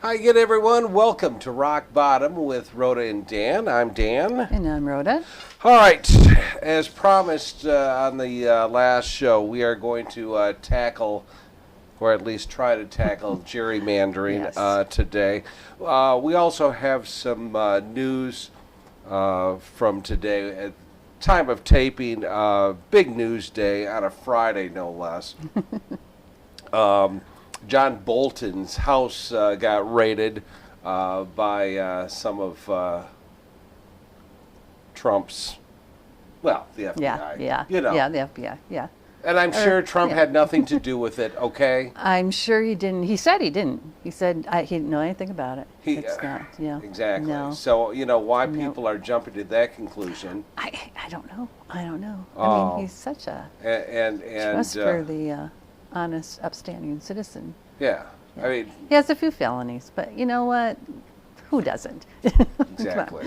Hi again, everyone. Welcome to Rock Bottom with Rhoda and Dan. I'm Dan. And I'm Rhoda. All right. As promised on the last show, we are going to tackle, or at least try to tackle, gerrymandering Yes. today. We also have some news from today. At time of taping, big news day on a Friday, no less. John Bolton's house got raided by some of Trump's, well, the FBI. Yeah. You know. Yeah, the FBI, yeah. And I'm sure Trump yeah. had nothing to do with it, okay? I'm sure he didn't. He said he didn't. He said he didn't know anything about it. He, It's not, yeah. Exactly. No. So, why No. people are jumping to that conclusion. I don't know. I don't know. I Oh. mean, he's such a And trustworthy, honest, upstanding citizen. yeah. Yeah. I mean, He has a few felonies, but you know what? Who doesn't? exactly.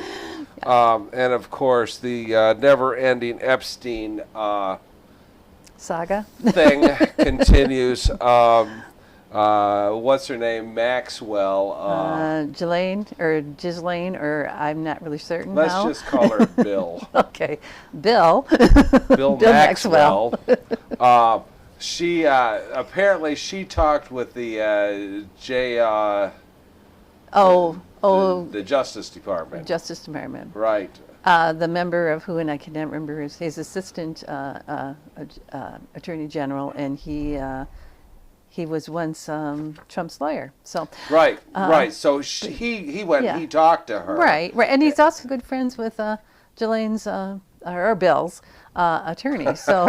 And of course, the never-ending Epstein Saga. thing continues. What's her name? Maxwell. Ghislaine, or I'm not really certain Let's now. just call her Bill. Okay. Bill. Bill Maxwell. She apparently she talked with the the Justice Department. Justice Department. Right. The member of who, and I can't remember his assistant attorney general, and he was once Trump's lawyer. So Right. Right. So he went. Yeah. He talked to her. right, and he's also good friends with Ghislaine's or Bill's attorney. So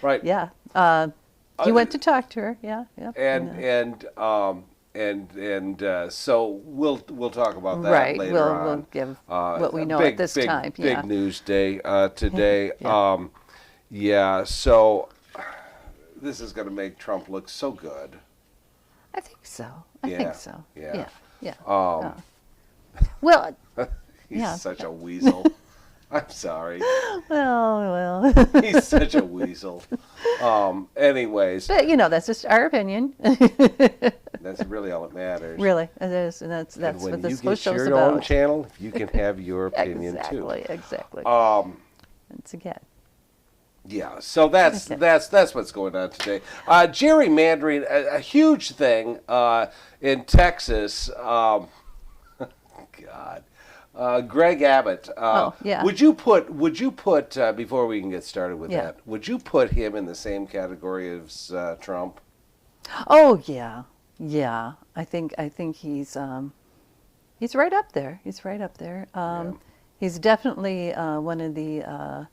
Right. yeah, he went to talk to her. Yeah, yeah. And so we'll talk about that Right, later we'll on. give what we A know big, at this big, time. Big Yeah. news day today. Yeah. So this is going to make Trump look so good. I think so. I Yeah, think so. yeah. Yeah. Well, He's yeah. such a weasel. I'm sorry. well. He's such a weasel. Anyways, But that's just our opinion. that's really all that matters. Really, it is, and that's And what when this you whole get show's your about. own channel, you can have your opinion too. Exactly. Once again. Yeah, so that's what's going on today. Gerrymandering, a huge thing in Texas. God, Greg Abbott. Yeah. Would you put before we can get started with Yeah. that? Would you put him in the same category as Trump? Oh yeah. I think he's right up there. He's right up there. He's definitely one of the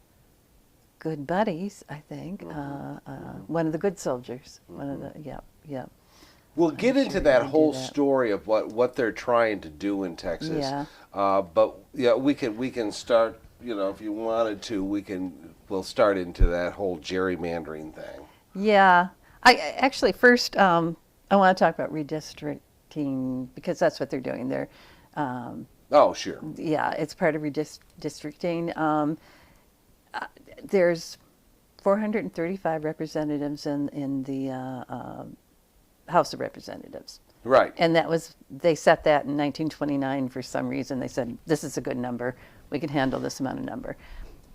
good buddies. I think one of the good soldiers. One of the yeah. We'll get into sure that they do whole that. story of what they're trying to do in Texas. Yeah. But yeah, we can start. If you wanted to, we'll start into that whole gerrymandering thing. Yeah. I actually first I want to talk about redistricting because that's what they're doing. They're Oh, sure. yeah, it's part of redistricting. There's 435 representatives in the House of Representatives. Right. And they set that in 1929 for some reason. They said, this is a good number. We can handle this amount of number.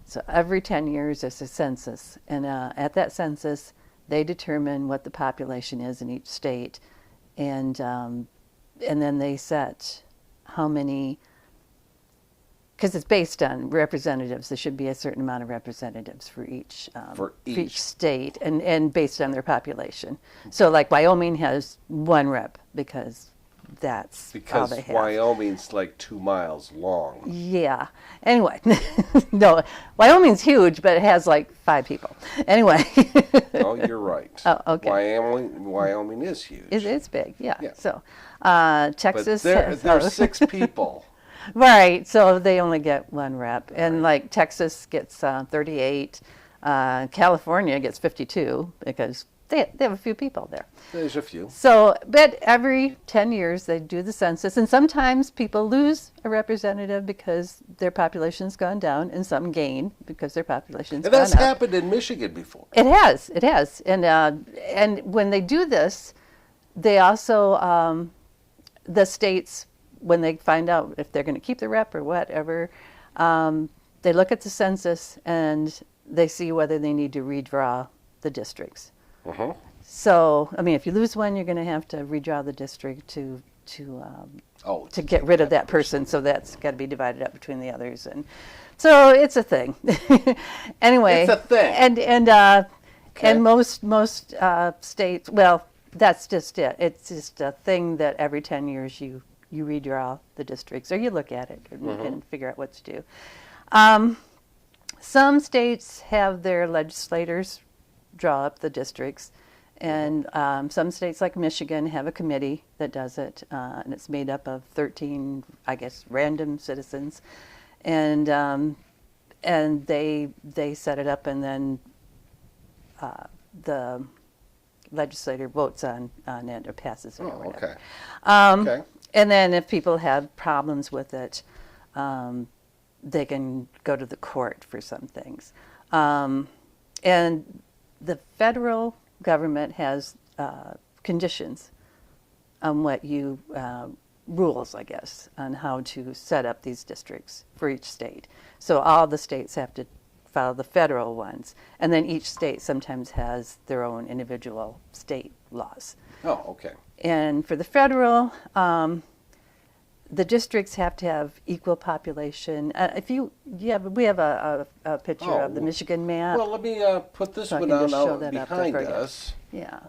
So every 10 years there's a census. And at that census, they determine what the population is in each state. And then they set how many, because it's based on representatives. There should be a certain amount of representatives for each state, and based on their population. So, like Wyoming has one rep because that's all they have. Wyoming's like 2 miles long. Yeah. Anyway, no, Wyoming's huge, but it has like 5 people. Anyway. Oh, you're right. Oh, okay. Wyoming is huge. It's big, yeah. Yeah. So, Texas. But there's 6 people. Right, so they only get one rep. And like Texas gets 38, California gets 52 because they have a few people there. There's a few. So, but every 10 years they do the census, and sometimes people lose a representative because their population's gone down, and some gain because their population's And gone that's up. happened in Michigan before. It has, and when they do this, they also, the states, when they find out if they're going to keep the rep or whatever, they look at the census and they see whether they need to redraw the districts. Uh-huh. So, I mean, if you lose one, you're going to have to redraw the district to get rid of that person. So that's got to be divided up between the others, and so it's a thing. Anyway, It's a thing. And most states, well, that's just it. It's just a thing that every 10 years you redraw the districts, or you look at it and figure out what to do. Some states have their legislators draw up the districts, and some states like Michigan have a committee that does it, and it's made up of 13, I guess, random citizens, and they set it up, and then the legislator votes on it or passes it or whatever. Okay. Okay. And then if people have problems with it, they can go to the court for some things. And the federal government has conditions on what you, rules, I guess, on how to set up these districts for each state. So all the states have to follow the federal ones. And then each state sometimes has their own individual state laws. Oh, okay. And for the federal, the districts have to have equal population. We have a picture of the Michigan map. Well, let me put this So I one can on just show out that up behind there for you. us. Yeah.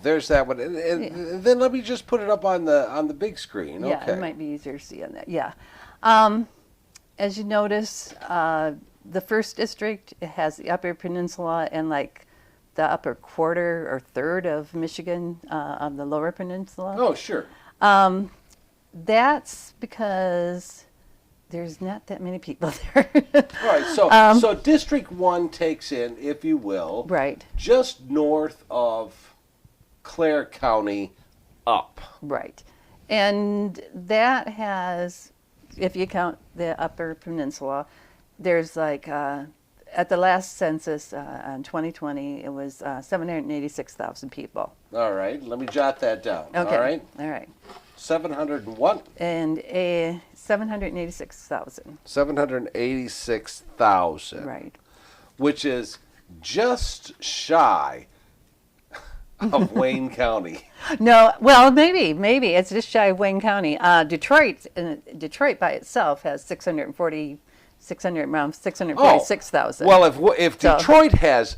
There's that one. And then let me just put it up on the big screen. Yeah, Okay. it might be easier to see on that. Yeah. As you notice, the first district has the Upper Peninsula and like the upper quarter or third of Michigan on the Lower Peninsula. Oh, sure. That's because there's not that many people there. All right. So District 1 takes in, if you will, Right. just north of Clare County up. Right. And that has, if you count the Upper Peninsula, there's like, at the last census in 2020, it was 786,000 people. All right. Let me jot that down. Okay. All right. All right. 701. And 786,000. 786,000. Right. Which is just shy of Wayne County. No, well, maybe it's just shy of Wayne County. Detroit by itself has 646,000. Well, if So- Detroit has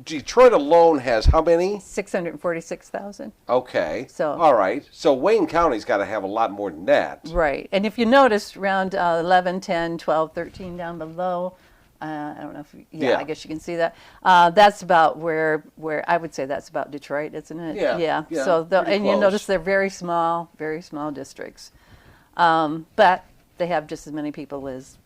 Detroit alone has how many? 646,000. Okay. So- all right. So Wayne County's got to have a lot more than that. Right. And if you notice around 11, 10, 12, 13 down below, I don't know if, Yeah. I guess you can see that. That's about where I would say that's about Detroit, isn't it? Yeah, Yeah. yeah, So, pretty and you close. notice they're very small districts. But they have just as many people as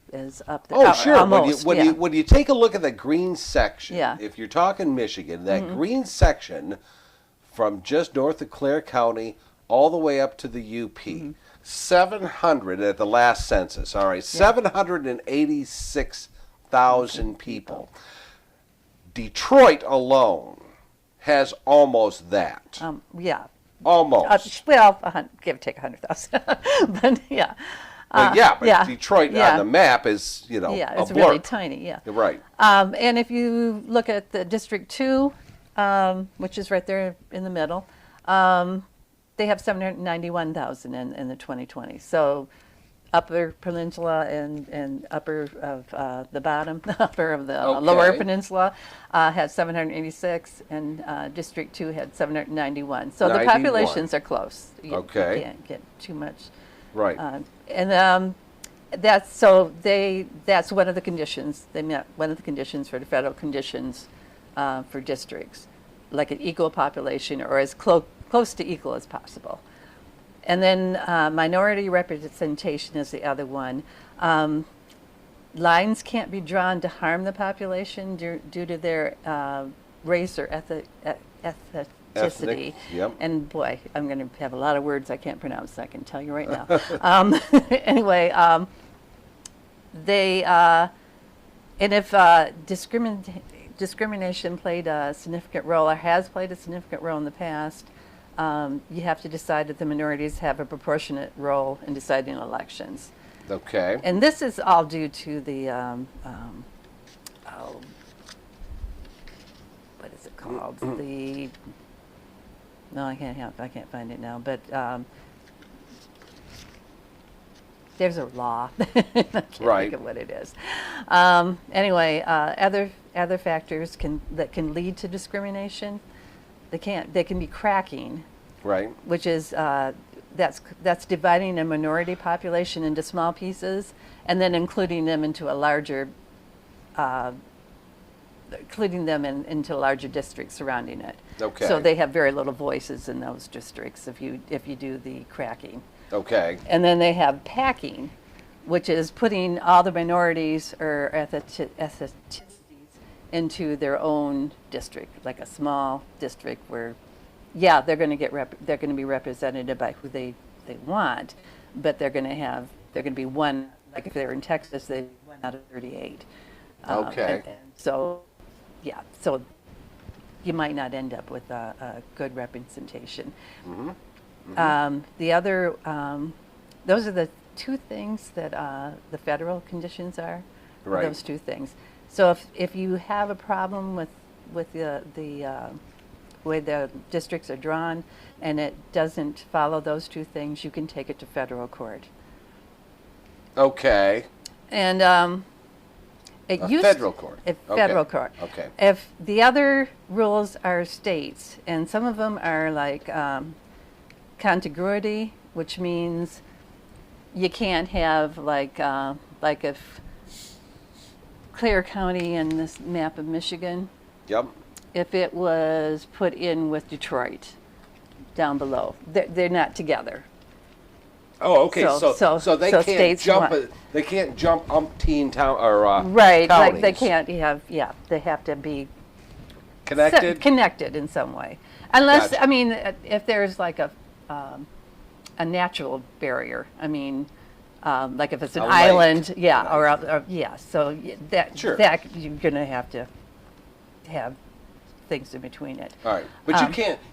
up there. Oh, sure. Almost, yeah. When you take a look at the green section, Yeah. if you're talking Michigan, that green section from just north of Clare County all the way up to the UP, 700 at the last census. All right, 786,000 people. Detroit alone has almost that. Yeah. Almost. Give or take 100,000. But yeah. But Detroit on the map is, Yeah, a it's blurb. really tiny, yeah. You're right. And if you look at the District 2, which is right there in the middle, they have 791,000 in the 2020. So Upper Peninsula and upper of the bottom, upper of the Lower Okay. Peninsula had 786, and District 2 had 791. So the 91. populations are close. You Okay. can't get too much. Right. And that's one of the conditions. They met one of the conditions for the federal conditions for districts, like an equal population or as close to equal as possible. And then minority representation is the other one. Lines can't be drawn to harm the population due to their race or ethnicity. Ethnic, yep. And boy, I'm going to have a lot of words I can't pronounce, I can tell you right now. Anyway, and if discrimination played a significant role, or has played a significant role in the past. You have to decide that the minorities have a proportionate role in deciding elections. Okay. And this is all due to the, what is it called? No, I can't find it now, but there's a law. I can't Right. think of what it is. Anyway, other factors that can lead to discrimination. They can be cracking, Right. which is that's dividing a minority population into small pieces and then including them into a larger into larger districts surrounding it. Okay. So they have very little voices in those districts if you do the cracking. Okay. And then they have packing, which is putting all the minorities or ethnicities into their own district, like a small district where, yeah, they're going to be represented by who they want, but they're going to be one, like if they're in Texas, they 1 out of 38. Okay. And so, yeah, so you might not end up with a good representation. Mm-hmm. Mm-hmm. The other, those are the two things that the federal conditions are. Right. Those two things. So if you have a problem with the way the districts are drawn and it doesn't follow those two things, you can take it to federal court. Okay. And Federal court. Federal Okay. court. Okay. If the other rules are states, and some of them are like contiguity, which means you can't have like if Clare County in this map of Michigan, Yep. if it was put in with Detroit down below, they're not together. Oh, okay. So they so can't states jump. want- They can't jump umpteen town or Right, counties. like they can't have, yeah, they have to be Connected. connected in some way. Unless, Gotcha. I mean, if there's like a natural barrier, I mean, like if it's an A lake. island, yeah, An or yeah, so that Sure. you're gonna have to have things in between it. All right, but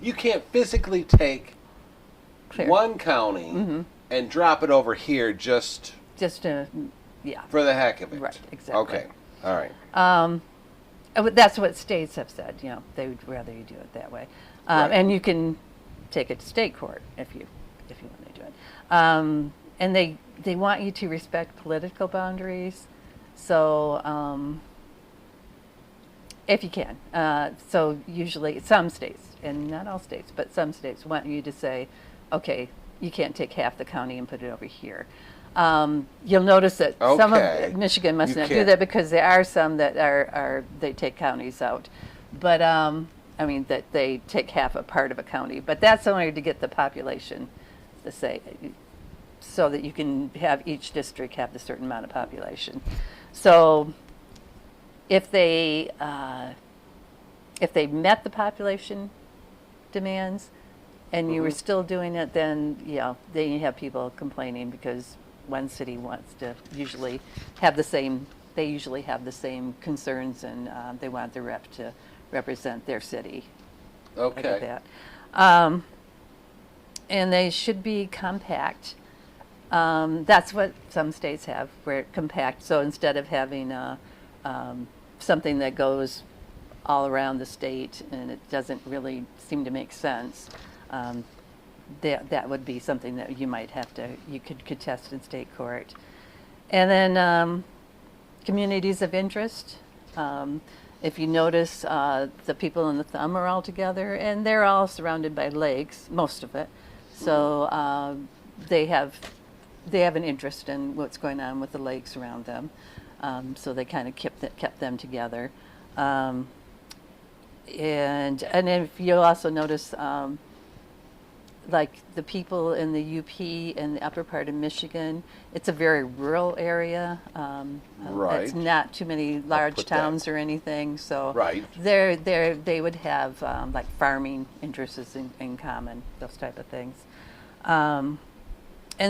you can't physically take Clear. one county and drop it over here just Just to, yeah. for the heck of it. Right, exactly. Okay. All right. That's what states have said. You know, they would rather you do it that way, Right. and you can take it to state court if you want to do it. And they want you to respect political boundaries, so if you can. So usually some states, and not all states, but some states want you to say, okay, you can't take half the county and put it over here. You'll notice that some Okay. of Michigan must You not do can't. that because there are some that are they take counties out, but I mean that they take half a part of a county, but that's only to get the population to say, so that you can have each district have a certain amount of population. So if they met the population demands and you were still doing it, then then you have people complaining because one city wants to usually have the same concerns, and they want the rep to represent their city. I get Okay. that. And they should be compact. That's what some states have, where compact. So instead of having something that goes all around the state and it doesn't really seem to make sense, that would be something that you could contest in state court. And then communities of interest. If you notice, the people in the thumb are all together, and they're all surrounded by lakes, most of it. So they have an interest in what's going on with the lakes around them. So they kind of kept them together. And if you'll also notice, like the people in the UP and the upper part of Michigan, it's a very rural area. Right. It's not too many large put that. towns or anything. So Right. they would have like farming interests in common, those type of things. And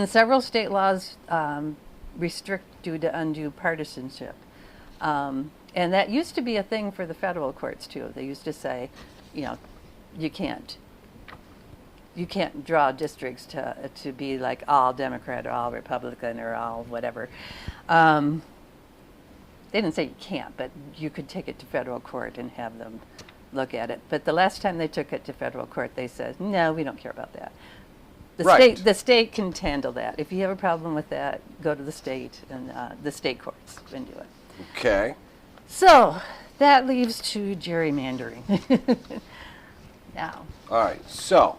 several state laws restrict due to undue partisanship. And that used to be a thing for the federal courts too. They used to say, you know, you can't draw districts to be like all Democrat or all Republican or all whatever. They didn't say you can't, but you could take it to federal court and have them look at it. But the last time they took it to federal court, they said, no, we don't care about that. The state can handle that. If you have a problem with that, go to the state and the state courts and do it. Okay. So that leaves to gerrymandering. Now. All right. So.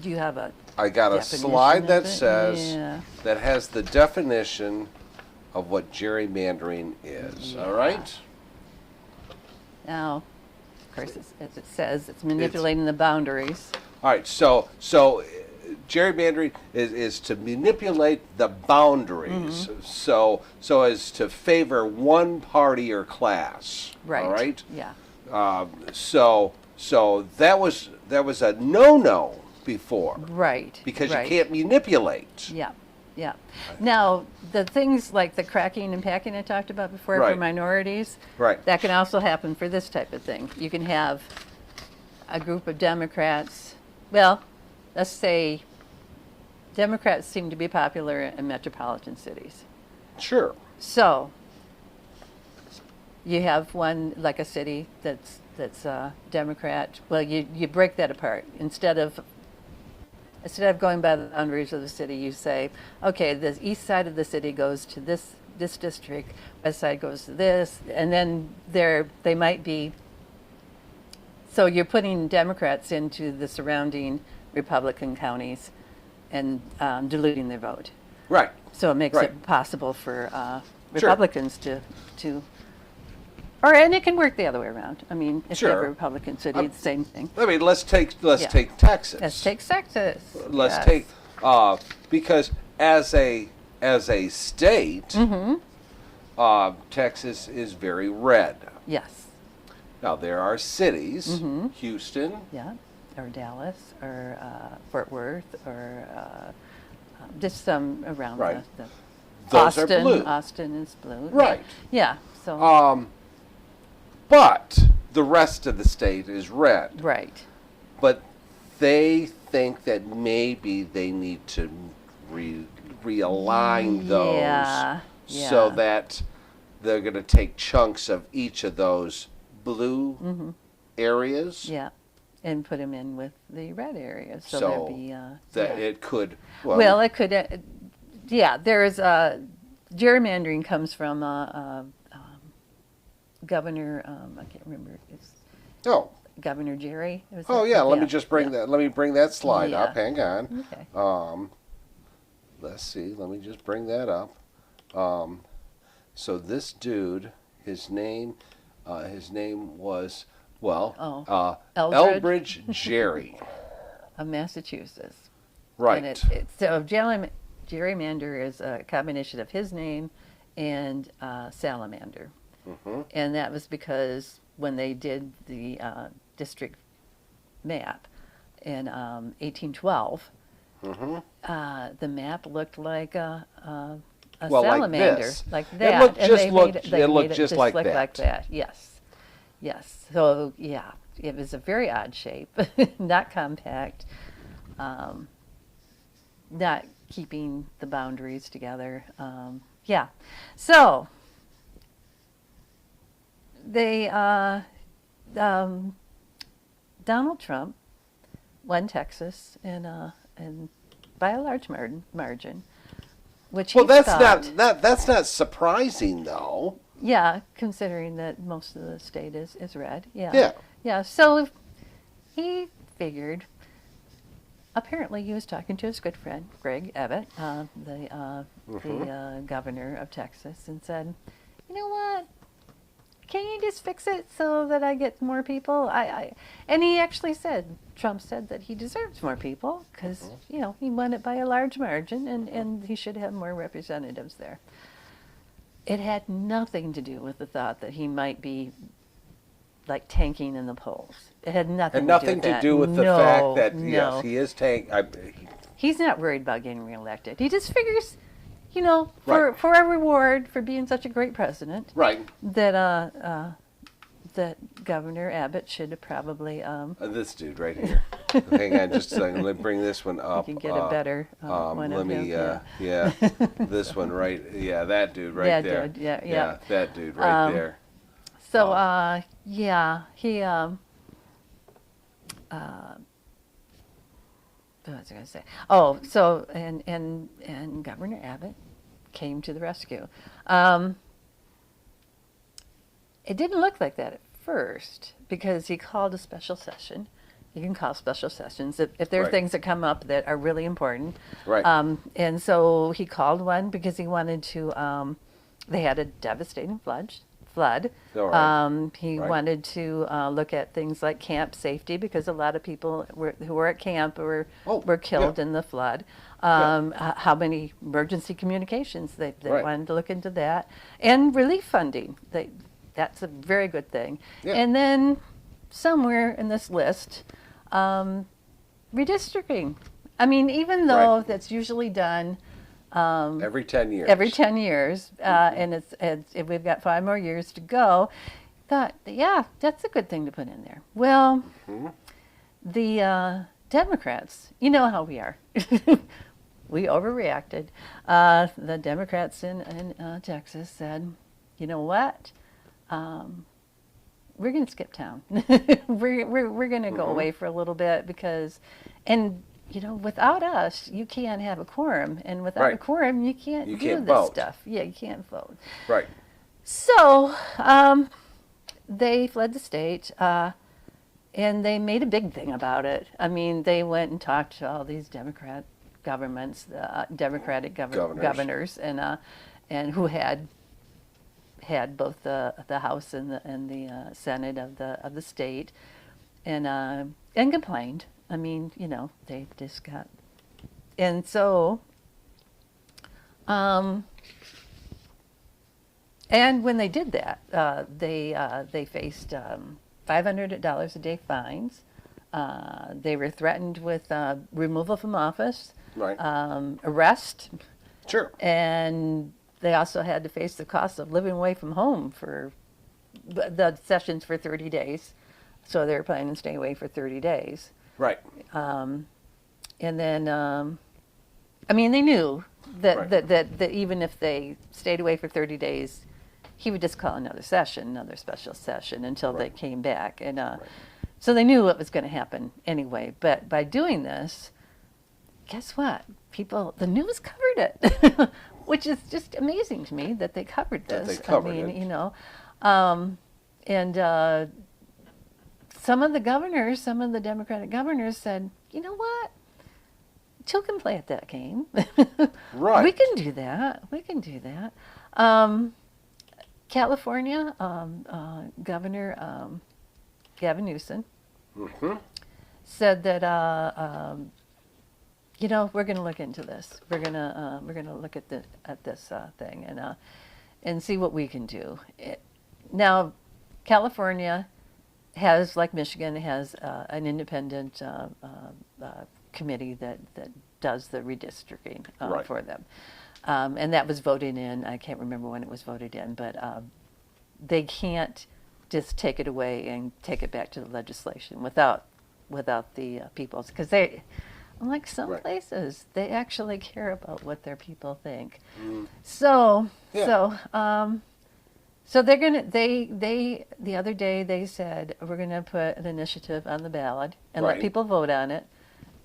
Do you have a I got a definition slide that of it? says that has the definition of what gerrymandering is. Yeah. All right. Now, of course, as it says, it's manipulating the boundaries. All right. So gerrymandering is to manipulate the boundaries, so as to favor one party or class. Right. All right. Yeah. So that was a no-no before. Right. Because right. you can't manipulate. Yeah. Yeah. Now, the things like the cracking and packing I talked about before Right. for minorities, Right. that can also happen for this type of thing. You can have a group of Democrats, well, let's say Democrats seem to be popular in metropolitan cities. Sure. So you have one, like a city that's Democrat. Well, you break that apart. Instead of going by the boundaries of the city, you say, okay, the east side of the city goes to this district, west side goes to this, and then they might be. So you're putting Democrats into the surrounding Republican counties and diluting their vote. Right. So it makes Right. it possible for Sure. Republicans to and it can work the other way around. I mean, if you have Sure. a Republican city, it's the same thing. I mean, let's take Yeah. Texas. Let's take Texas. Let's Yes. take because as a state, Texas is very red. Yes. Now there are cities, Mm-hmm. Houston, Yeah. Or Dallas, or Fort Worth, or just some around Right. the Those Austin. are blue. Austin is blue. Right. Yeah. So. But the rest of the state is red. Right. But they think that maybe they need to realign those Yeah. so Yeah. that they're going to take chunks of each of those blue areas. Yeah. And put them in with the red areas. So, So there'd be. that Yeah. it could. Well, it could. Yeah, there's gerrymandering comes from Governor. I can't remember. It's Oh. Governor Jerry. Oh yeah. Let me just bring that. Let me bring that slide Yeah. up. Hang on. Okay. Let's see. Let me just bring that up. So this dude, his name was Eldridge. Elbridge Gerry. Of Massachusetts. Right. And so gerrymander is a combination of his name and salamander. And that was because when they did the district map in 1812, the map looked like a salamander, like that. It looked And just they looked. made they It looked made just it like look that. like that. Yes, yes. So yeah, it was a very odd shape, not compact, not keeping the boundaries together. Yeah, so they Donald Trump won Texas and by a large margin, which Well, he that's thought, that's not surprising though. yeah, considering that most of the state is red. Yeah. Yeah. Yeah. So he figured. Apparently, he was talking to his good friend Greg Abbott, the governor of Texas, and said, "You know what? Can you just fix it so that I get more people?" And he actually said, Trump said that he deserves more people because he won it by a large margin, and he should have more representatives there. It had nothing to do with the thought that he might be like tanking in the polls. It had nothing to do with the fact that yes, he is He's not worried about getting reelected. He just figures you know, Right. for a reward for being such a great president, Right. that Governor Abbott should have probably This dude right here. Hang on just a second. Let me bring this one you up. can get a better one Let of me, him. yeah, this one right, yeah, that dude right Yeah, there. dude, yeah. Yeah, that dude right there. So yeah, he what was I going to say? Oh, so and Governor Abbott came to the rescue. It didn't look like that at first because he called a special session. You can call special sessions if there are Right. things that come up that are really important. Right. And so he called one because he wanted to. They had a devastating flood. All right. He Right. wanted to look at things like camp safety because a lot of people who were at camp were killed yeah. in the flood. How many emergency communications they Right. wanted to look into that, and relief funding. That's a very good thing. Yeah. And then somewhere in this list, redistricting. I mean, even though Right. that's usually done Every 10 years. every 10 years, and we've got 5 more years to go, thought, yeah, that's a good thing to put in there. Well, the Democrats, you know how we are. We overreacted. The Democrats in Texas said, you know what? We're going to skip town. we're going to go away for a little bit because, and you know, without us, you can't have a quorum, and without Right. a quorum, you can't You do can't this vote. stuff. Yeah, you can't vote. Right. So they fled the state, and they made a big thing about it. I mean, they went and talked to all these Democrat governments, Democratic governors, and who had both the House and the Senate of the state, and complained. I mean, you know, they just got, and so, and when they did that, they faced $500 a day fines. They were threatened with removal from office, Right. arrest, Sure. and they also had to face the cost of living away from home for the sessions for 30 days. So they were planning to stay away for 30 days. Right. And then, I mean, they knew that, Right. that even if they stayed away for 30 days, he would just call another special session until they Right. came back. And so they knew what was going to happen anyway. But by doing this, guess what? The news covered it, which is just amazing to me that they covered this. That they covered I mean, it. you know, and some of the Democratic governors said, you know what? Jill can play at that game. Right. We can do that. California, Governor Gavin Newsom said that, you know, we're going to look into this. We're going to look at this thing and see what we can do. Now, California has, like Michigan, has an independent committee that does the redistricting Right. for them. And that was voted in. I can't remember when it was voted in, but they can't just take it away and take it back to the legislation without the people's, because they, unlike some Right. places, they actually care about what their people think. So they're gonna the other day they said we're gonna put an initiative on the ballot and let Right. people vote on it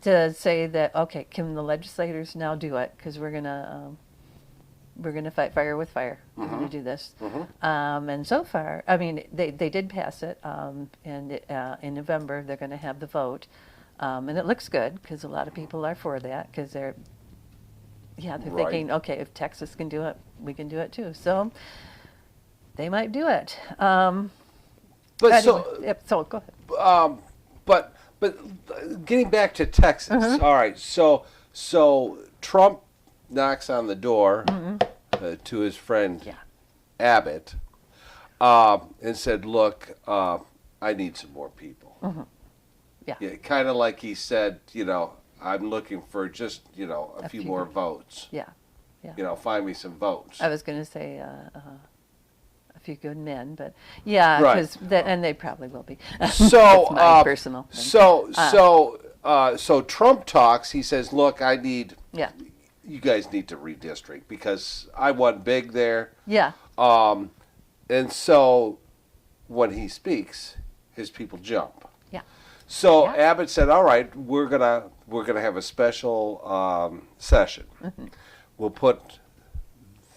to say that, okay, can the legislators now do it, because we're gonna fight fire with fire. We're gonna do this. And so far, I mean, they did pass it, and in November they're gonna have the vote, and it looks good because a lot of people are for that because they're Right. thinking, okay, if Texas can do it, we can do it too. So they might do it. But Anyway, so go ahead. but getting back to Texas. All right. So Trump knocks on the door to his friend Yeah. Abbott and said, "Look, I need some more people." Yeah. Kind of like he said, you know, I'm looking for just, you know, a few few more more. votes. Yeah. Yeah. find me some votes. I was going to say a few good men, but yeah, Right. because and they probably will be. So, That's my personal thing. So Trump talks. He says, "Look, Yeah. you guys need to redistrict because I won big there." Yeah. And so when he speaks, his people jump. Yeah. So Yeah. Abbott said, "All right, we're gonna have a special session. Mm-hmm. We'll put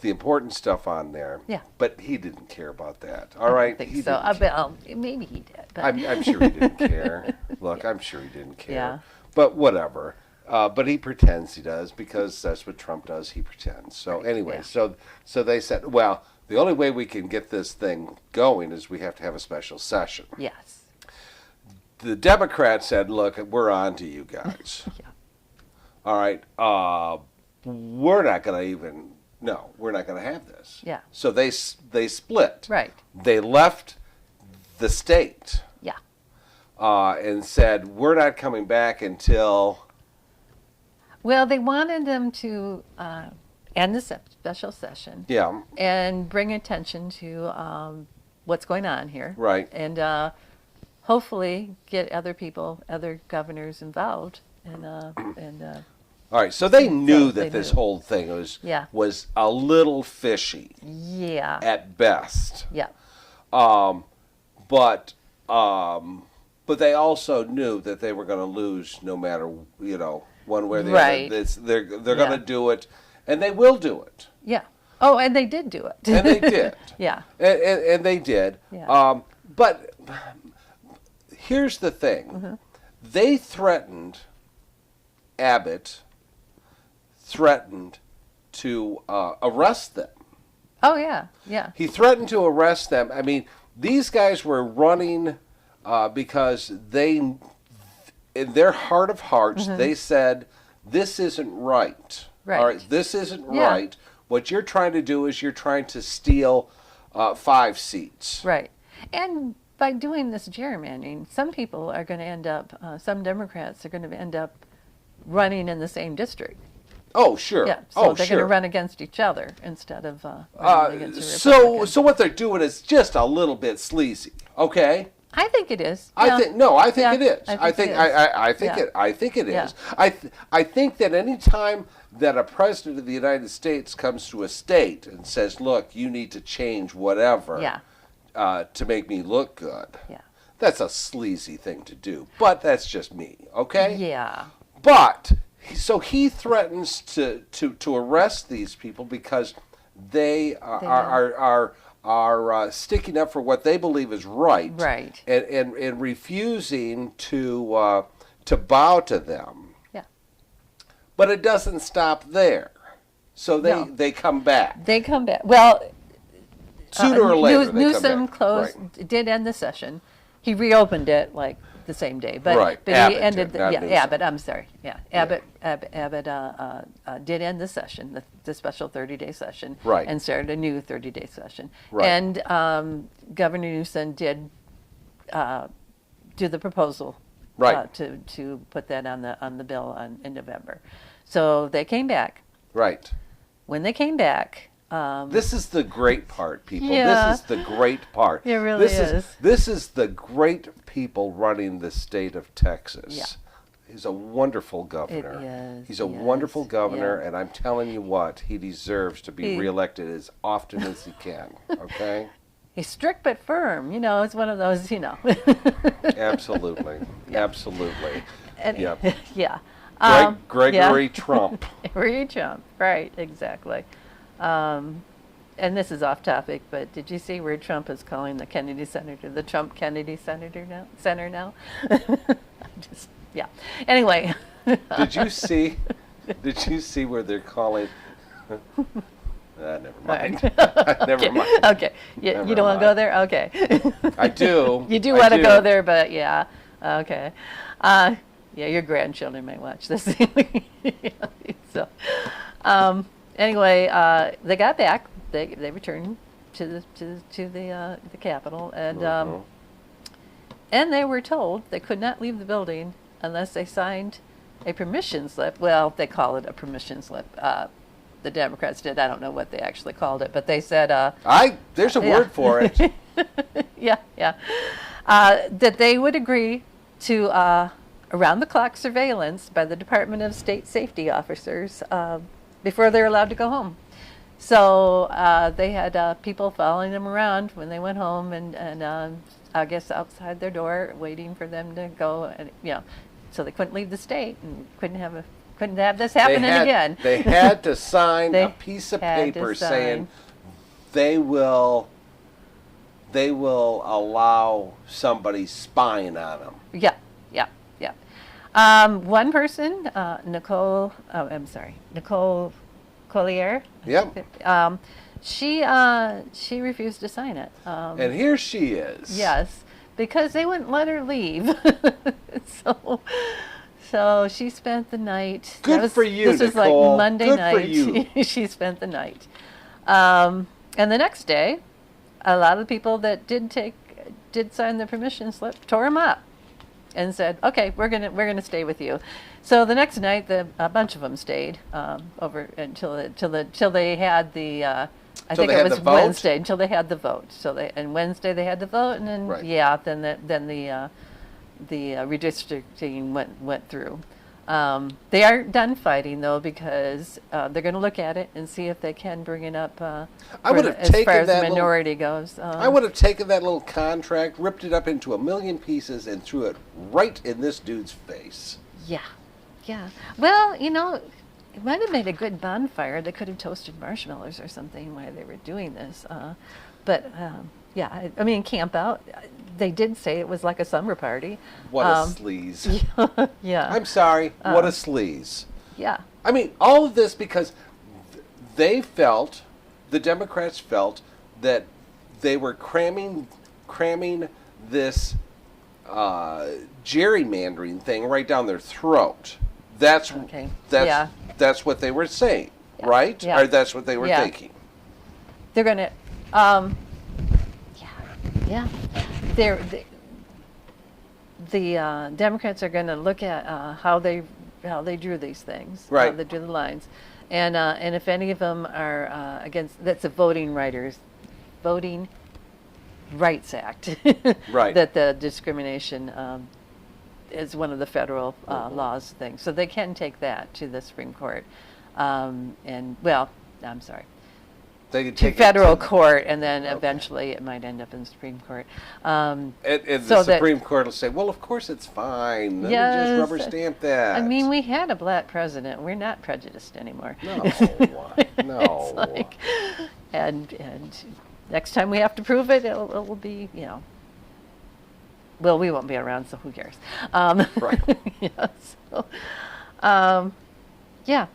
the important stuff on there." Yeah. But he didn't care about that. All right, I think he so. didn't care. Maybe he did. But I'm sure he didn't care. Look, I'm sure he didn't care. Yeah. But whatever. But he pretends he does because that's what Trump does. He pretends. So Right, anyway, yeah. so they said, well, the only way we can get this thing going is we have to have a special session. yes. The Democrats said, look, we're on to you guys. Yeah. All right, we're not going to have this. Yeah. So they split. Right. They left the state Yeah. and said, we're not coming back until, Well, they wanted them to end the special session yeah, and bring attention to what's going on here. right. And hopefully get other governors involved. And All right, so they knew they that this knew. whole thing was Yeah. was a little fishy yeah. at best. Yeah. But they also knew that they were going to lose no matter one way or the Right. other. They're Yeah. going to do it, and they will do it, Yeah. Oh, and they did do it. and they did, Yeah. and they did. Yeah. But here's the thing: Mm-hmm. they threatened. Abbott threatened to arrest them. Oh, yeah. Yeah. He threatened to arrest them. I mean, these guys were running because they, in their heart of hearts, they said, this isn't right. Right. All right, this isn't Yeah. right. What you're trying to do is you're trying to steal 5 seats. Right. And by doing this gerrymandering, some people are going to end up, some Democrats are going to end up running in the same district. Oh, sure. Yeah. So oh, they're sure. going to run against each other instead of running against the So Republicans. what they're doing is just a little bit sleazy. Okay. I think it is. I Yeah. think Yeah, it is. I think it is. I think it Yeah. is. I think that any time that a president of the United States comes to a state and says, "Look, you need to change whatever Yeah. to make me look good," Yeah. that's a sleazy thing to do. But that's just me, okay? Yeah. But so he threatens to arrest these people because they are sticking up for what they believe is right, Right. and refusing to bow to them. Yeah. But it doesn't stop there. So No. they come back They come back. Well, sooner or later. They come Newsom back. closed, Right. did end the session. He reopened it like the same day, but Right. but Abbott he ended did, not Newsom. Abbott. I'm sorry, Abbott did end the session, the special 30-day session, Right. and started a new 30-day session. Right. And Governor Newsom did do the proposal, Right. to put that on the bill in November. So they came back. Right. When they came back. This is the great part, people. Yeah. This is the great part. It really is. This is the great people running the state of Texas. Yeah. He's a wonderful governor. is, He's a he wonderful is, governor, yeah. and I'm telling you what, he deserves to be He- reelected as often as he can. Okay? He's strict but firm. It's one of those, Absolutely. Absolutely. And- Yeah. yeah. Gregory yeah. Trump. Gregory Trump. Right, exactly. And this is off topic, but did you see where Trump is calling the Kennedy Center the Trump Kennedy Center now? Just, yeah. Anyway. Did you see where they're calling never mind. Never mind. Okay. You Never don't want to go mind. there? Okay. I do. You do I want to do. go there, but yeah. Okay. Yeah, your grandchildren might watch this. So, anyway, they got back. They returned to the Capitol, and and they were told they could not leave the building unless they signed a permission slip. Well, they call it a permission slip. the Democrats did. I don't know what they actually called it, but they said, there's a word for it. yeah, that they would agree to around-the-clock surveillance by the Department of State safety officers before they're allowed to go home. So they had people following them around when they went home, and I guess outside their door, waiting for them to go, and so they couldn't leave the state and couldn't have this happening again. They had to sign a They piece of had to paper sign. saying they will allow somebody spying on them. Yeah. One person, Nicole Collier. Yep. She refused to sign it. And here she is. Yes, because they wouldn't let her leave. So she spent the night. Good for you, This was Nicole. like Monday Good night. for you. She spent the night. And the next day, a lot of the people that did sign the permission slip tore them up and said, "Okay, we're gonna stay with you." So the next night, a bunch of them stayed over until they had the. I think it was Wednesday until they had the vote. And Wednesday they had the vote, and then Right. then the redistricting went through. They aren't done fighting though, because they're going to look at it and see if they can bring it up. I would have as taken far as that the minority goes. I would have taken that little contract, ripped it up into a million pieces, and threw it right in this dude's face. Yeah. Well, it might have made a good bonfire. They could have toasted marshmallows or something while they were doing this. But I mean, camp out. They did say it was like a summer party. What a sleaze. Yeah. I'm sorry. What a sleaze. Yeah. I mean, all of this because the Democrats felt that they were cramming this gerrymandering thing right down their throat. That's what they were saying, right? Yeah. Or that's what they were thinking. They're gonna. The Democrats are going to look at how they drew these things, Right. how they drew the lines, and if any of them are against, that's a Voting Rights Act, Right. That the discrimination is one of the federal laws things, so they can take that to the Supreme Court, I'm sorry. They could To take federal court, and then eventually it might end up in the Supreme Court. And so the Supreme Court will say, well, of course it's fine. Let me just rubber stamp that. I mean, we had a black president. We're not prejudiced anymore. No. It's like, and next time we have to prove it, it will be, well, we won't be around, so who cares? Right. Yeah.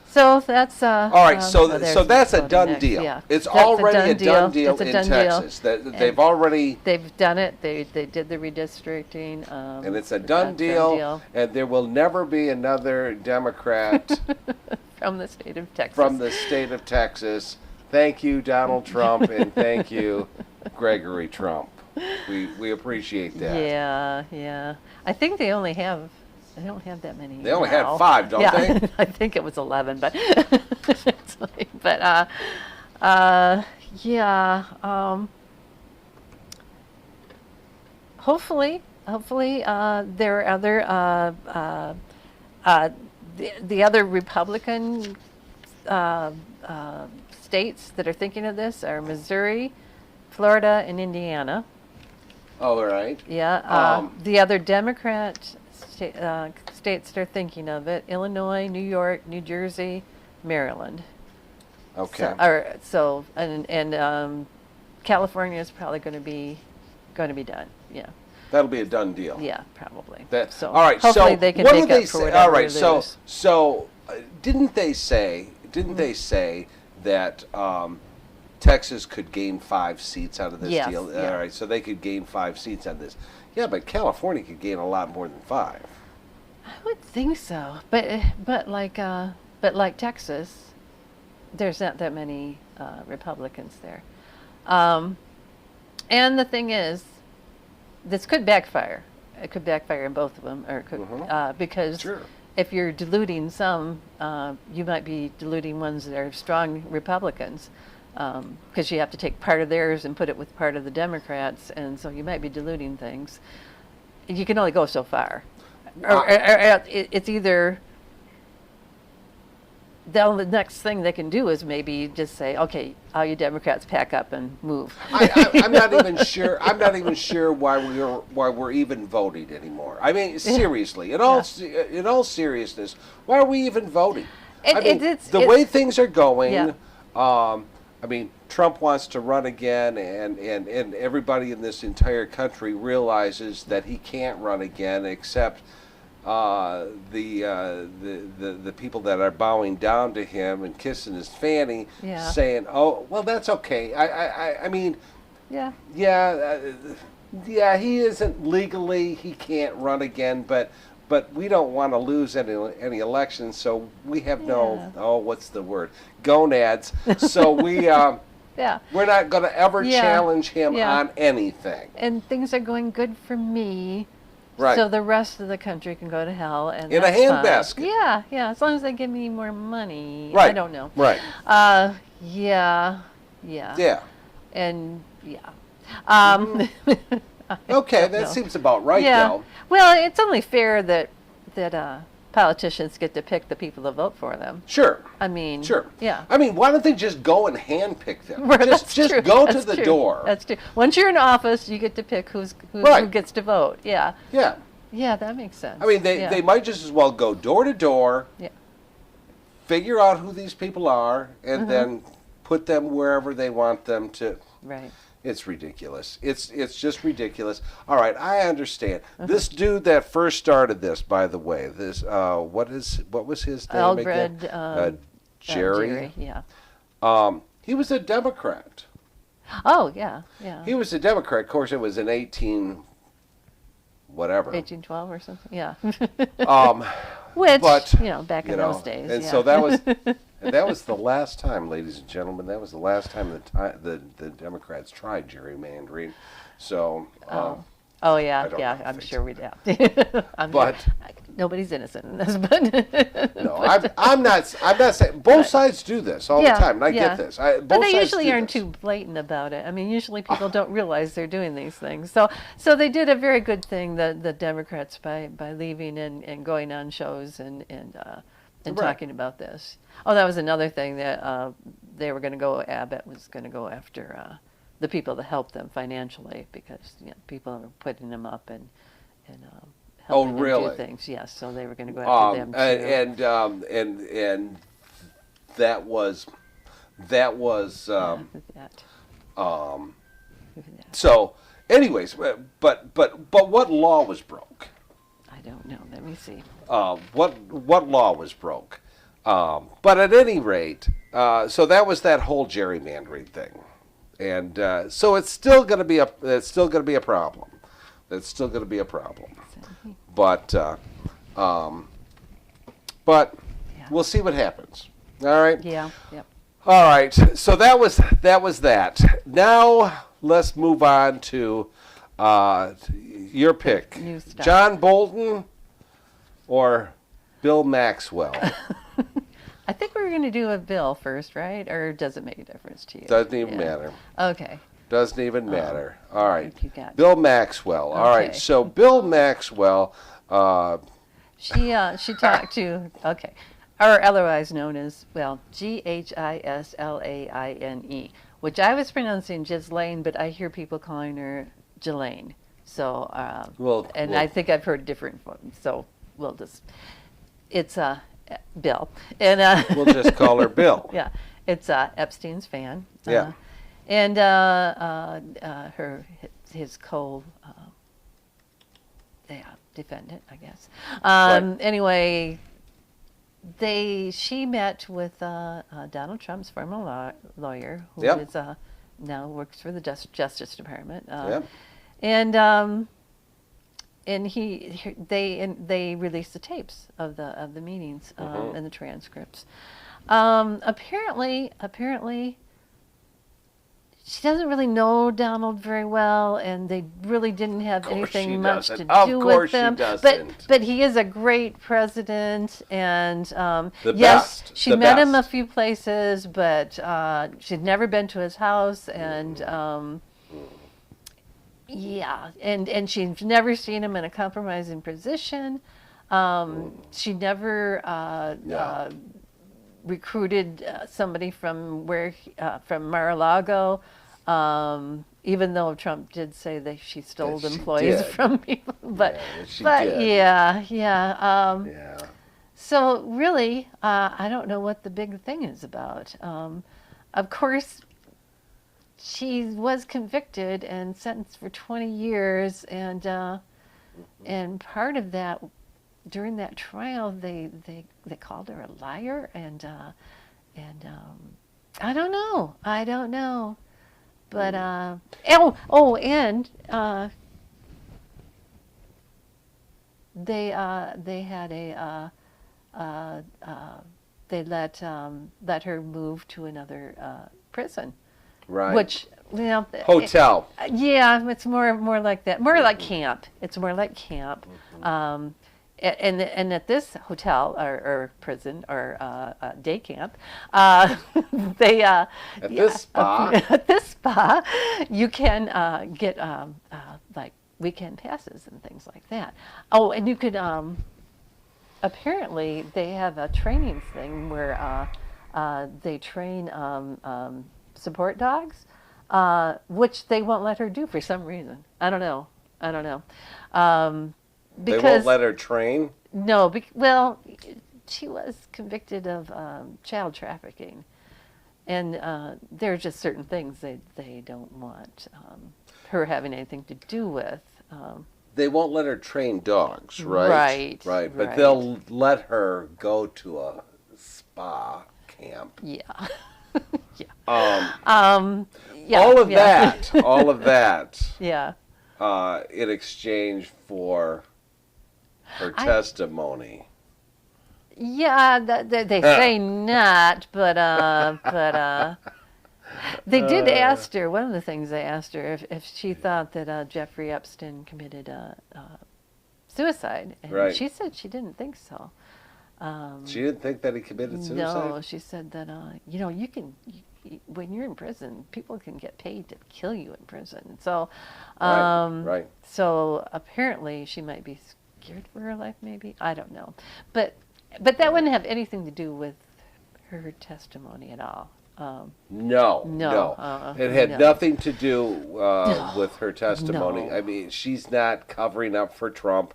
So that's all right. So that's a done deal. Yeah. It's That's already a done deal It's a in done Texas. deal. They've already, They've done it. They did the redistricting. and it's a done deal. And there will never be another Democrat From the state of Texas. from the state of Texas. Thank you, Donald Trump, and thank you, Gregory Trump. We appreciate that. Yeah. I think they don't have that many. They only now. had 5, don't they? I think it was 11, but hopefully there are other the other Republican states that are thinking of this are Missouri, Florida, and Indiana. Oh, all right. Yeah. The other Democrat states that are thinking of it: Illinois, New York, New Jersey, Maryland. Okay. And California is probably going to be done. Yeah. That'll be a done deal. Yeah, probably. All right. Hopefully So they can what make do they up for say? whatever All right. they So lose. didn't they say that Texas could gain 5 seats out of this Yes, deal? yeah. All right. So they could gain 5 seats on this. Yeah, but California could gain a lot more than 5. I would think so, but like Texas, there's not that many Republicans there, and the thing is, this could backfire. It could backfire in both of them, or it could because Sure. if you're diluting some, you might be diluting ones that are strong Republicans, because you have to take part of theirs and put it with part of the Democrats, and so you might be diluting things. You can only go so far. It's either the next thing they can do is maybe just say, okay, all you Democrats pack up and move. I'm not even sure. I'm not even sure why we're even voting anymore. I mean, seriously, in all seriousness, why are we even voting? The way things are going. Yeah. I mean, Trump wants to run again, and everybody in this entire country realizes that he can't run again, except the people that are bowing down to him and kissing his fanny, saying, "Oh, well, that's okay." I mean, yeah, he isn't legally, he can't run again, but we don't want to lose any elections, so we have what's the word? Gonads. So we we're not going to ever challenge him on anything. And things are going good for me. Right. So the rest of the country can go to hell, and in a handbasket. Yeah. As long as they give me more money. Right. I don't know. Right. Yeah. And okay, that seems about right, though. Well, it's only fair that politicians get to pick the people that vote for them. Sure. I mean, sure. Yeah. I mean, why don't they just go and handpick them? That's just true. go That's to the true. door. That's true. Once you're in office, you get to pick who gets to vote. Yeah. Yeah. Yeah, that makes sense. I mean, they might just as well go door to door. Yeah. Figure out who these people are, and then put them wherever they want them to. Right. It's ridiculous. It's just ridiculous. All right, I understand. This dude that first started this, by the way, this what was his name again? Jerry. Yeah. He was a Democrat. Oh yeah. He was a Democrat. Of course, it was in 1812 or something. Yeah. Which, back in those days. And so that was the last time, ladies and gentlemen. That was the last time the Democrats tried gerrymandering. So. I'm sure we'd have. Nobody's innocent in this, but no, I'm not saying both sides do this all the time, and I get this. But they usually aren't too blatant about it. I mean, usually people don't realize they're doing these things. So they did a very good thing, the Democrats, by leaving and going on shows and talking about this. Oh, that was another thing that they were going to go. Abbott was going to go after the people that helped them financially, because people are putting them up and helping them do things. Yes, so they were going to go after them too. And that was so. Anyways, but what law was broke? I don't know. Let me see. What law was broke? But at any rate, so that was that whole gerrymandering thing. And so it's still going to be a problem. That's still going to be a problem. But we'll see what happens. All right. Yeah. Yep. All right. So that was that. Now let's move on to your pick. New stuff. John Bolton or Bill Maxwell. I think we were going to do a bill first, right? Or does it make a difference to you? Doesn't even matter. Okay. Doesn't even matter. All right. Bill Maxwell. All right. So Bill Maxwell. She talked to, or otherwise known as, Ghislaine, which I was pronouncing Ghislaine, but I hear people calling her Ghislaine. So, I think I've heard different ones. So it's Bill, and we'll just call her Bill. Yeah, it's Epstein's fan. Yeah, and his defendant, I guess. Right. Anyway, she met with Donald Trump's former lawyer, who is now works for the Justice Department. And they released the tapes of the meetings and the transcripts. Apparently, she doesn't really know Donald very well, and they really didn't have anything much to do with him. But he is a great president, and yes, she met him a few places, but she'd never been to his house, and yeah, and she's never seen him in a compromising position. She never recruited somebody from from Mar-a-Lago, even though Trump did say that she stole employees from people. But yeah. So really, I don't know what the big thing is about. Of course, she was convicted and sentenced for 20 years, and part of that, during that trial, they called her a liar, and I don't know, but they had they let her move to another prison. Right. Which, hotel. It's more like that. More like camp. It's more like camp. And at this hotel or prison or day camp, they at this spa. At this spa, you can get like weekend passes and things like that. Oh, and you could apparently they have a training thing where they train support dogs, which they won't let her do for some reason. I don't know. They won't let her train? No, well, she was convicted of child trafficking, and there are just certain things they don't want her having anything to do with. They won't let her train dogs, right? Right. But they'll let her go to a spa camp. Yeah. All of that. Yeah. In exchange for her testimony. Yeah, they say not, but they did ask her. One of the things they asked her if she thought that Jeffrey Epstein committed suicide, and she said she didn't think so. She didn't think that he committed suicide? No, she said that, you can, when you're in prison, people can get paid to kill you in prison. So, right. So apparently she might be scared for her life, maybe. I don't know. But that wouldn't have anything to do with her testimony at all. No. It had nothing to do with her testimony. No. I mean, she's not covering up for Trump.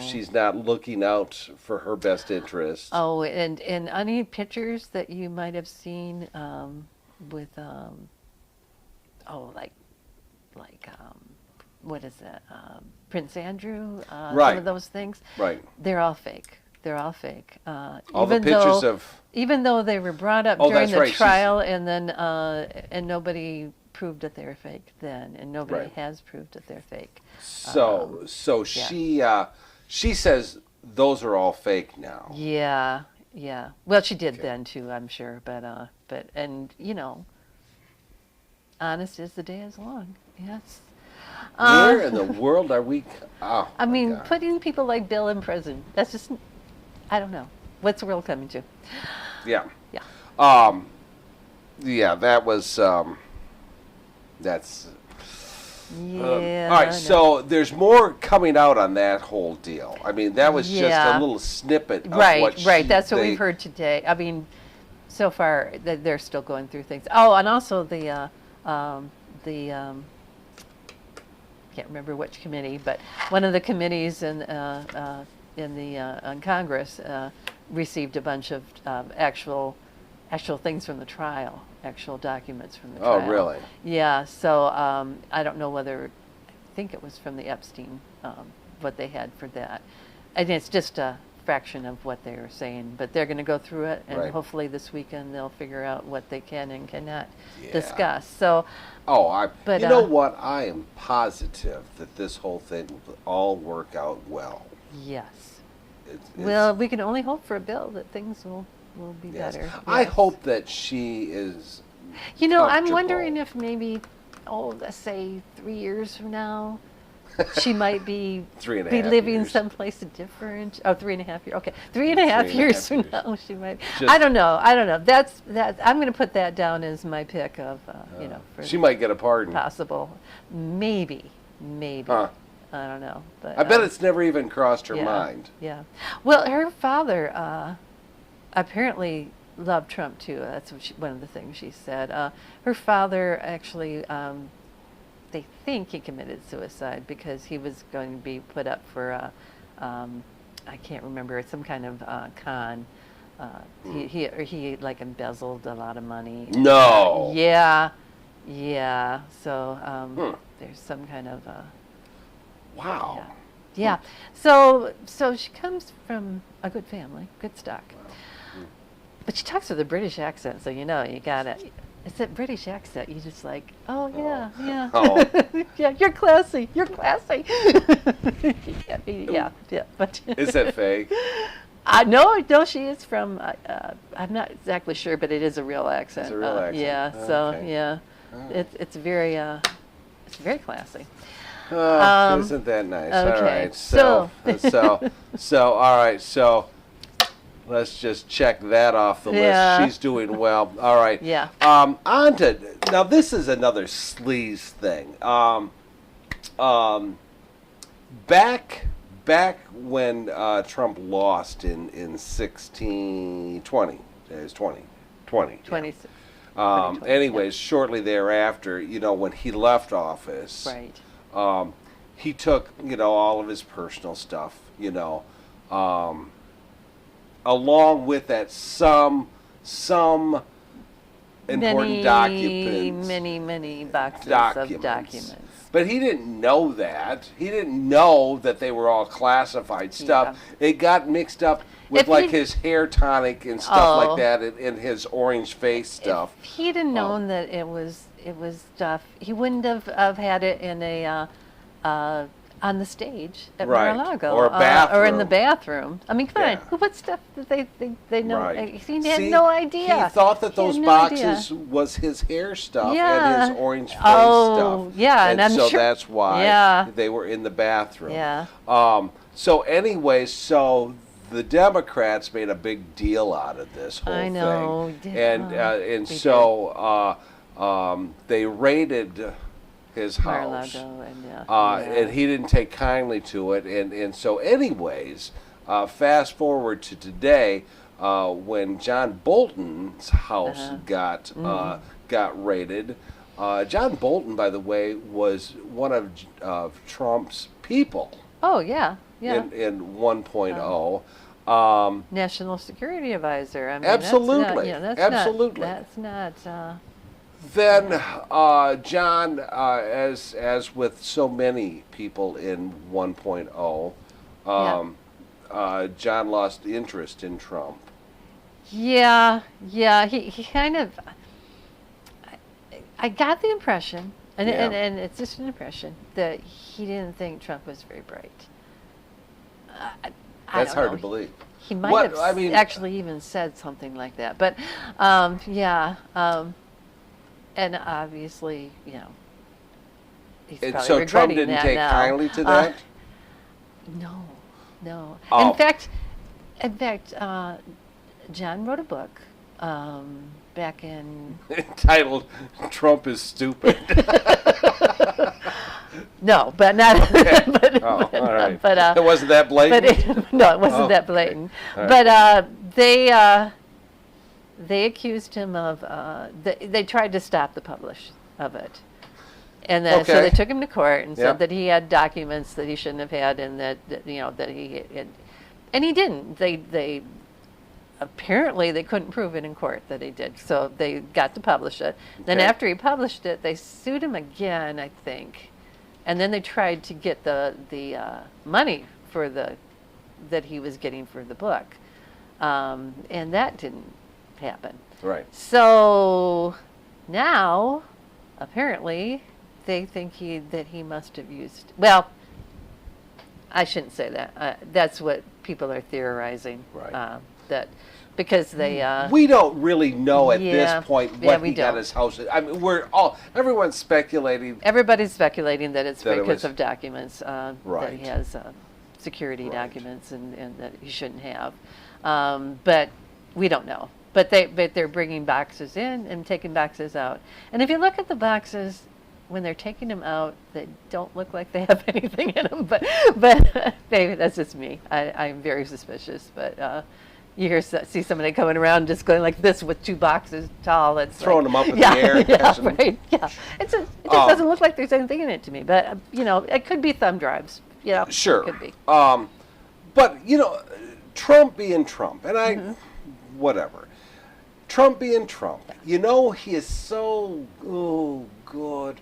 She's not looking out for her best interest. Oh, and any pictures that you might have seen with what is that? Prince Andrew, some of those things. Right. They're all fake. All the pictures even though they were brought up during the trial, and then and nobody proved that they were fake then, and nobody has proved that they're fake. So she says those are all fake now. Yeah. Well, she did then too, I'm sure. But honest as the day is long. Yes. Where in the world are we? Oh, I mean, putting people like Bill in prison. That's just, I don't know. What's the world coming to? Yeah. That was. That's. All right, so there's more coming out on that whole deal. I mean, that was just a little snippet of what That's what we've heard today. I mean, so far they're still going through things. Oh, and also the can't remember which committee, but one of the committees in Congress received a bunch of actual things from the trial, actual documents from the trial. Oh, really? Yeah. So I don't know whether, I think it was from the Epstein, what they had for that. And it's just a fraction of what they were saying, but they're going to go through it, and hopefully this weekend they'll figure out what they can and cannot discuss. So. You know what? I am positive that this whole thing will all work out well. Yes. Well, we can only hope for a bill that things will be better. Yes. I hope that she is You know, I'm comfortable. wondering if maybe, let's say 3 years from now, she might be 3.5 living years. someplace different. Oh, 3.5 years. Okay, 3.5 years from now, she might. Just- I don't know. That I'm going to put that down as my pick of, for She might get a pardon. possible. Maybe. Huh. I don't know. But I bet it's never even crossed her yeah, mind. Yeah. Well, her father apparently loved Trump too. That's one of the things she said. Her father actually, they think he committed suicide because he was going to be put up for, I can't remember, some kind of con. He like embezzled a lot of money. No. Yeah. So there's some kind of. Wow. Yeah. So she comes from a good family, good stock. But she talks with a British accent, so you got it. It's that British accent. You just like, oh yeah. Oh. Yeah, you're classy. You're classy. yeah. But Is that fake? no, she is from. I'm not exactly sure, but it is a real accent. It's a real accent. Yeah. Okay. So yeah, Oh. it's very classy. Oh, isn't that nice? Okay. All right. So all right. So let's just check that off the Yeah. list. She's doing well. All right. Yeah. On to now. This is another sleaze thing. Back when Trump lost in 2020. It was 2020. 26. Anyways, shortly thereafter, when he left office, Right. he took, all of his personal stuff, along with that some important documents. Many boxes of documents. But he didn't know that. He didn't know that they were all classified stuff. Yeah. It got mixed up with If like he- his hair tonic and stuff like that, and his orange face stuff. If he'd have known that it was stuff, he wouldn't have had it in a on the stage at Right. Mar-a-Lago Or a or in the bathroom. bathroom. I mean, come Yeah. on, who put stuff that they know? Right. He had See, no idea. He thought that He had those no boxes idea. was his hair stuff Yeah. and his orange face Oh, stuff. yeah, and I'm so sure- that's why Yeah. they were in the bathroom. Yeah. So anyway, the Democrats made a big deal out of this whole I know. thing, and They so they raided his house. Mar-a-Lago and And he didn't take kindly to it, and so anyways, fast forward to today, when John Bolton's house got raided. John Bolton, by the way, was one of Trump's people Oh yeah. in 1.0. National Security Advisor. I mean, Absolutely. That's Absolutely. That's not. Then John, as with so many people in 1.0, John lost interest in Trump. Yeah. He kind of. I got the impression, and it's just an impression, that he didn't think Trump was very bright. I That's don't hard know. to believe. He might have actually even said something like that, but and obviously, he's And probably so Trump regretting didn't that take now. kindly to that? No. Oh. In fact, John wrote a book back in. Entitled "Trump is Stupid." No, but not. All right. But it wasn't that blatant. No, it wasn't that blatant. All right. But they accused him of. They tried to stop the publish of it, and then, so Okay. they took him to court and said Yep. that he had documents that he shouldn't have had, and that he had, and he didn't. They apparently they couldn't prove it in court that he did, so they got to publish it. Then Okay. after he published it, they sued him again, I think. And then they tried to get the money for that he was getting for the book, and that didn't happen. Right. So now, apparently, they think that he must have used. Well, I shouldn't say that. That's what people are theorizing. Right. That because they. We don't really know at Yeah. this point Yeah, what we he got don't. his house. I mean, everyone's speculating. Everybody's speculating that it's That it because was- of documents, that Right. he has security Right. documents and that he shouldn't have. But we don't know. But they're bringing boxes in and taking boxes out. And if you look at the boxes, when they're taking them out, they don't look like they have anything in them. But maybe that's just me. I'm very suspicious. But you see somebody coming around just going like this with 2 boxes tall. It's Throwing like, them up in yeah, the air. Yeah, catching them. right. Yeah. It just doesn't look like there's anything in it to me. But it could be thumb drives. Sure. It could be. But Trump being Trump, and whatever. Trump being Trump, he is so good.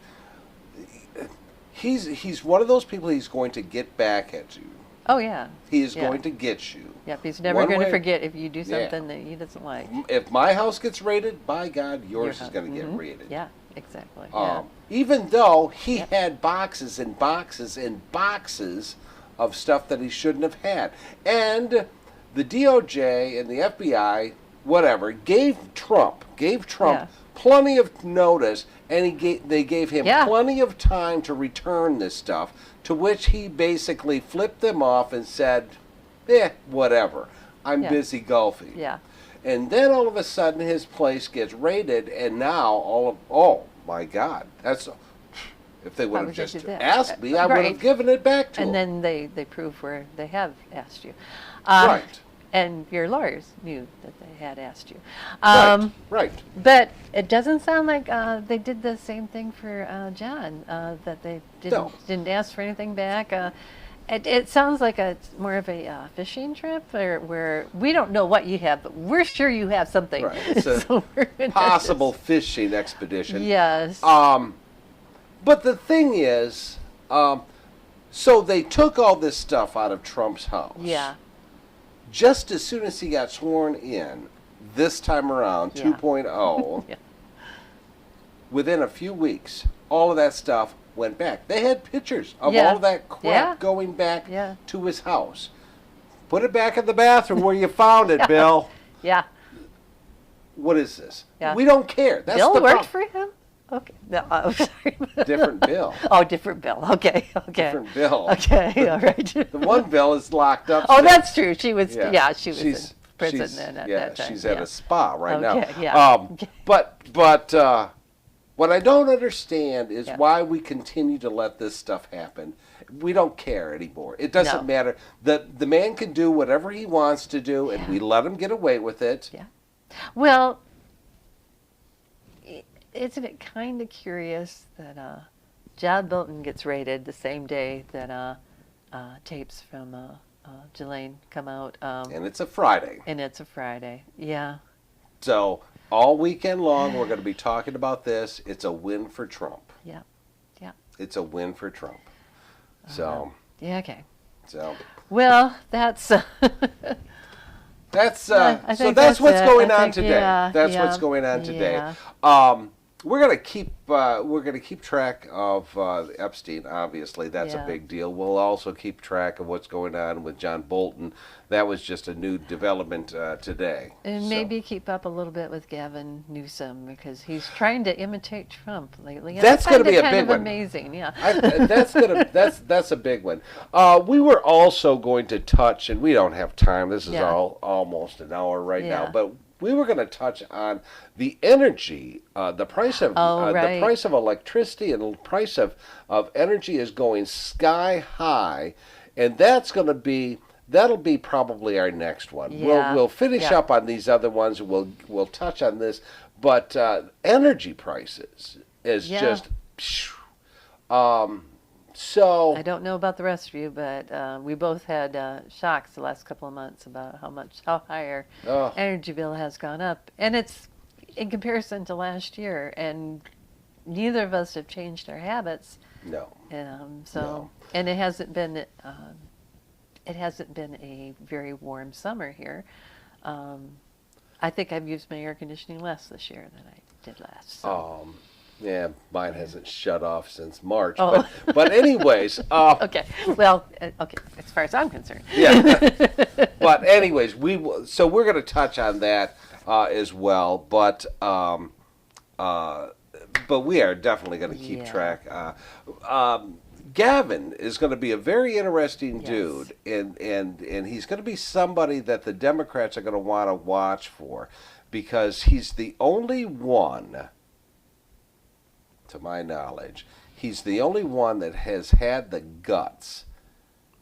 He's one of those people. He's going to get back at you. Oh yeah. He is Yeah. going to get you. Yep. He's never One going to way- forget if you do Yeah. something that he doesn't like. If my house gets raided, by God, Your yours is house. going to get Mhm. raided. Yeah. Exactly. Even though he Yep. had boxes and boxes and boxes of stuff that he shouldn't have had. And the DOJ and the FBI, whatever, gave Trump Yeah. plenty of notice, and they gave him Yeah. plenty of time to return this stuff, to which he basically flipped them off and said, whatever, I'm Yeah. busy golfing. Yeah. And then all of a sudden his place gets raided, and now oh my God, that's if they would have would they just do that? asked me, I would Right. have given it back to And them. then they prove where they have asked you. Right. And your lawyers knew that they had asked you. Right. But it doesn't sound like they did the same thing for John, that they didn't ask for anything back. It sounds like it's more of a fishing trip where we don't know what you have, but we're sure you have something. Right. It's a So we're gonna possible fishing expedition. Yes. But the thing is, so they took all this stuff out of Trump's house. Yeah. Just as soon as he got sworn in, this time around, Yeah. 2.0, Yeah. within a few weeks, all of that stuff went back. They had pictures of Yeah. all of that crap Yeah. going back Yeah. to his house. Put it back in the bathroom where you found it, Bill. Yeah. What is this? Yeah. We don't care. That's Bill the worked problem. for him? Okay. No, sorry. Different Bill. Oh, different Bill. Okay. Okay. Different Bill. Okay. All right. The one Bill is locked up. Oh, still. that's true. She was. Yeah, she was She's- in prison she's- then at yeah, that time. she's at a spa right now. Okay, yeah. Okay. But what I don't understand is Yeah. why we continue to let this stuff happen. We don't care anymore. It doesn't No. matter. The man can do whatever he wants to do, and Yeah. we let him get away with it. Yeah. Well, isn't it kind of curious that John Bolton gets raided the same day that tapes from Ghislaine come out, And it's a Friday. and it's a Friday. Yeah. So all weekend long, we're going to be talking about this. It's a win for Trump. Yeah. Yeah. It's a win for Trump. So, Yeah. Okay. so Well, that's. that's I so think that's what's it. going I on think, today. yeah, That's yeah, what's going on today. yeah. We're gonna keep track of Epstein. Obviously, that's a Yeah. big deal. We'll also keep track of what's going on with John Bolton. That was just a new development today. And So, maybe keep up a little bit with Gavin Newsom because he's trying to imitate Trump lately. And That's I find gonna be it a kind big of one. Amazing, yeah. that's a big one. We were also going to touch, and we don't have time. This is Yeah. almost an hour right now, Yeah. but we were going to touch on the energy, the price of right. the price of electricity and the price of energy is going sky high, and that'll be probably our next one. Yeah. We'll finish Yeah. up on these other ones. We'll touch on this, but energy prices is Yeah. just. So I don't know about the rest of you, but we both had shocks the last couple of months about how high our Oh. energy bill has gone up. And it's in comparison to last year. And neither of us have changed our habits. no. So, and it hasn't been a very warm summer here. I think I've used my air conditioning less this year than I did last. So. Yeah, mine hasn't shut off since March. Oh. But anyways. Okay. Well, okay. As far as I'm concerned. Yeah. But anyways, so we're going to touch on that as well. But we are definitely going to keep track. Gavin is going to be a very interesting dude, and he's going to be somebody that the Democrats are going to want to watch for, because he's the only one, to my knowledge, he's the only one that has had the guts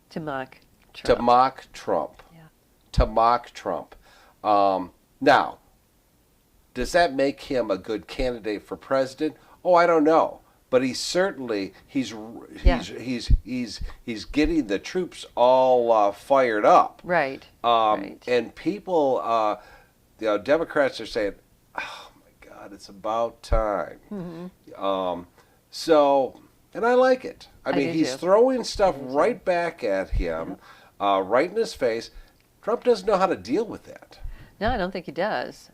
to mock Trump. To mock Trump. Yeah. To mock Trump. Now, does that make him a good candidate for president? Oh, I don't know. But he's certainly he's getting the troops all fired up. Right. And people, Democrats are saying, "Oh my God, it's about time." Mm-hmm. And I like it. I mean, he's throwing stuff right back at him, right in his face. Trump doesn't know how to deal with that. No, I don't think he does.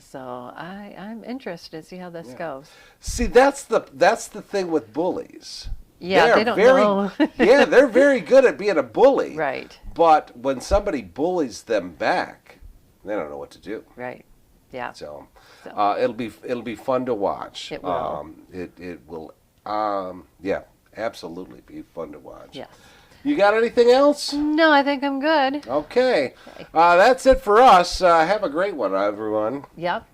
So I'm interested to see how this goes. See, that's the thing with bullies. Yeah, they don't know. Yeah, they're very good at being a bully. Right. But when somebody bullies them back, they don't know what to do. Right. Yeah. So it'll be fun to watch. It will. It will. Absolutely be fun to watch. Yes. You got anything else? No, I think I'm good. Okay. That's it for us. Have a great one, everyone. Yep.